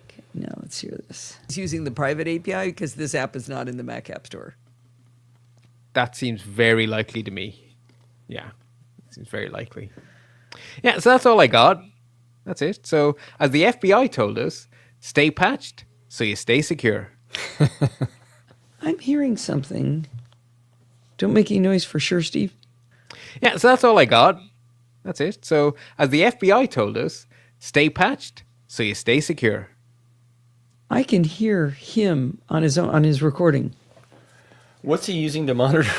Okay, now let's hear this. He's using the private API because this app is not in the Mac App Store. That seems very likely to me. Yeah, seems very likely. Yeah, so that's all I got. That's it. So as the FBI told us, stay patched so you stay secure. I'm hearing something. Don't make any noise for sure, Steve. Yeah, so that's all I got. That's it. So as the FBI told us, stay patched so you stay secure. I can hear him on his recording. What's he using to monitor?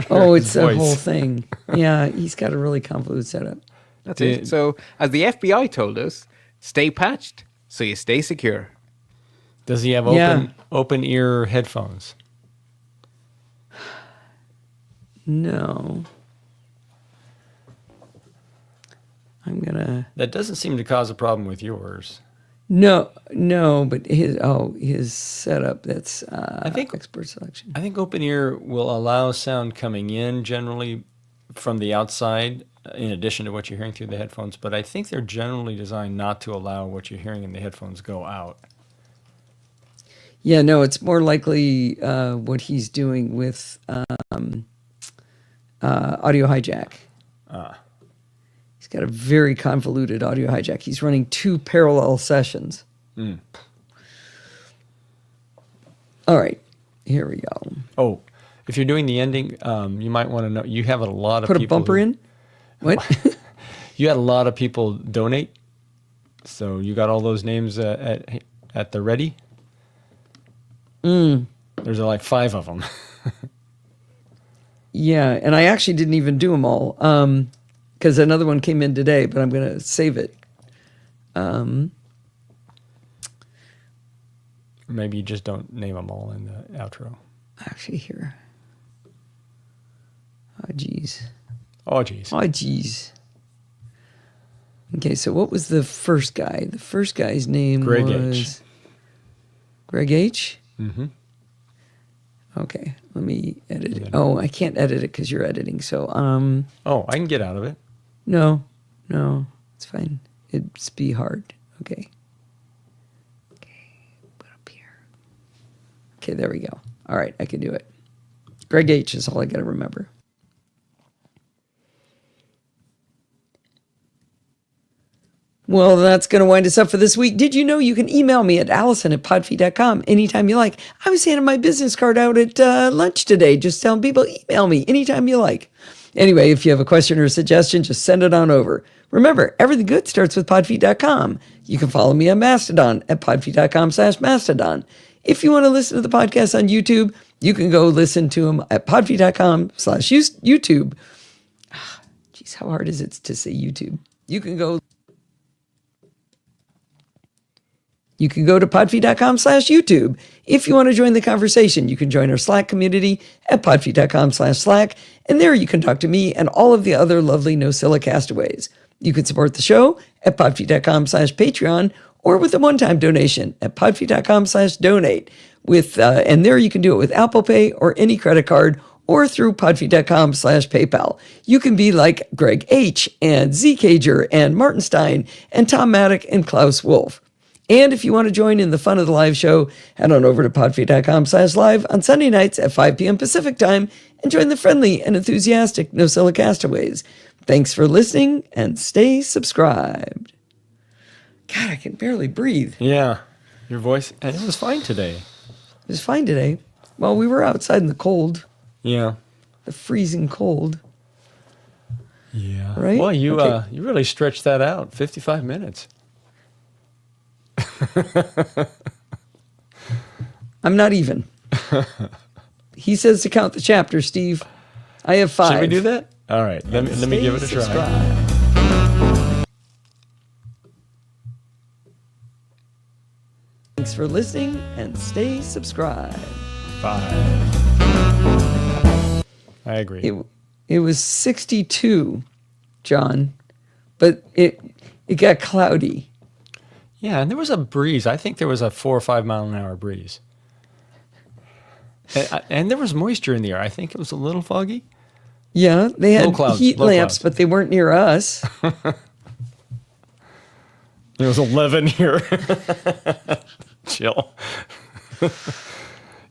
Oh, his it's the voice? whole thing. Yeah, he's got a really convoluted setup. That's Did- it. So as the FBI told us, stay patched so you stay secure. Does he have Yeah. open ear headphones? No. I'm gonna. That doesn't seem to cause a problem with yours. No, but his setup. That's I think- expert selection. I think open ear will allow sound coming in generally from the outside, in addition to what you're hearing through the headphones. But I think they're generally designed not to allow what you're hearing in the headphones go out. Yeah, no, it's more likely what he's doing with audio hijack. He's got a very convoluted audio hijack. He's running 2 parallel sessions. All right, here we go. Oh, if you're doing the ending, you might want to know you have a lot of Put a people bumper who- in. What? You had a lot of people donate, so you got all those names at the ready. There's like 5 of them. Yeah, and I actually didn't even do them all because another one came in today, but I'm going to save it. Maybe you just don't name them all in the outro. Actually, here. Oh, geez. Oh, geez. Oh, geez. Okay, so what was the first guy? The first guy's name Greg was... H. Greg H? Mm-hmm. Okay, let me edit it. then- Oh, I can't edit it because you're editing. So, Oh, I can get out of it. no, it's fine. It's be hard. Okay. Put up here. Okay, there we go. All right, I can do it. Greg H is all I got to remember. Well, that's going to wind us up for this week. Did you know you can email me at allison@podfeed.com anytime you like? I was handing my business card out at lunch today, just telling people, email me anytime you like. Anyway, if you have a question or a suggestion, just send it on over. Remember, everything good starts with podfeed.com. You can follow me on Mastodon at podfeed.com/Mastodon. If you want to listen to the podcast on YouTube, you can go listen to them at podfeed.com/YouTube. Geez, how hard is it to say YouTube? You can go to podfeed.com/YouTube. If you want to join the conversation, you can join our Slack community at podfeed.com/Slack. And there you can talk to me and all of the other lovely NosillaCastaways. You can support the show at podfeed.com/Patreon, or with a one-time donation at podfeet.com/donate. And there you can do it with Apple Pay or any credit card or through podfeet.com/PayPal. You can be like Greg H. and Z Cager and Martin Stein and Tom Maddock and Klaus Wolf. And if you want to join in the fun of the live show, head on over to podfeet.com/live on Sunday nights at 5 p.m. Pacific time and join the friendly and enthusiastic NosillaCastaways. Thanks for listening and stay subscribed. God, I can barely breathe. Yeah. Your voice, and it was fine today. It was fine today. Well, we were outside in the cold, Yeah. the freezing cold. Yeah. Right? Well, you Okay. you really stretched that out. 55 minutes. I'm not even. He says to count the chapters, Steve. I have 5. Should we do that? All right. Let me give it a try. Subscribe. Thanks for listening and stay subscribed. 5. I agree. It was 62, John, but it got cloudy. Yeah, and there was a breeze. I think there was a 4 or 5 mile an hour breeze. And there was moisture in the air. I think it was a little foggy. Yeah, they had Low heat lamps, clouds. but they weren't near us. It was 11 here. Jill.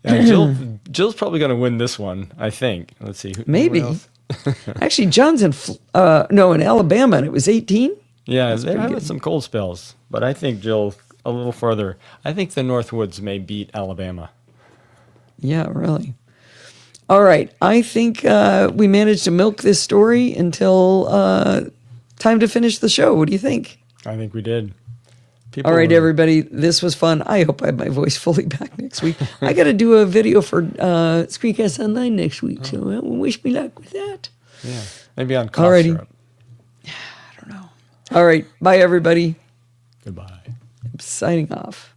Yeah, Jill's probably going to win this one, I think. Let's see. Maybe. Anyone else? Actually, John's in in Alabama, and it was 18. Yeah, they're pretty having good. some cold spells, but I think Jill a little further. I think the Northwoods may beat Alabama. Yeah, really. All right, I think we managed to milk this story until time to finish the show. What do you think? I think we did. All right, everybody, this was fun. I hope I have my voice fully back next week. I got to do a video for Screencast Online next week, so wish me luck with that. Yeah, maybe on cough Alrighty. syrup. All right, bye, everybody. Goodbye. I'm signing off.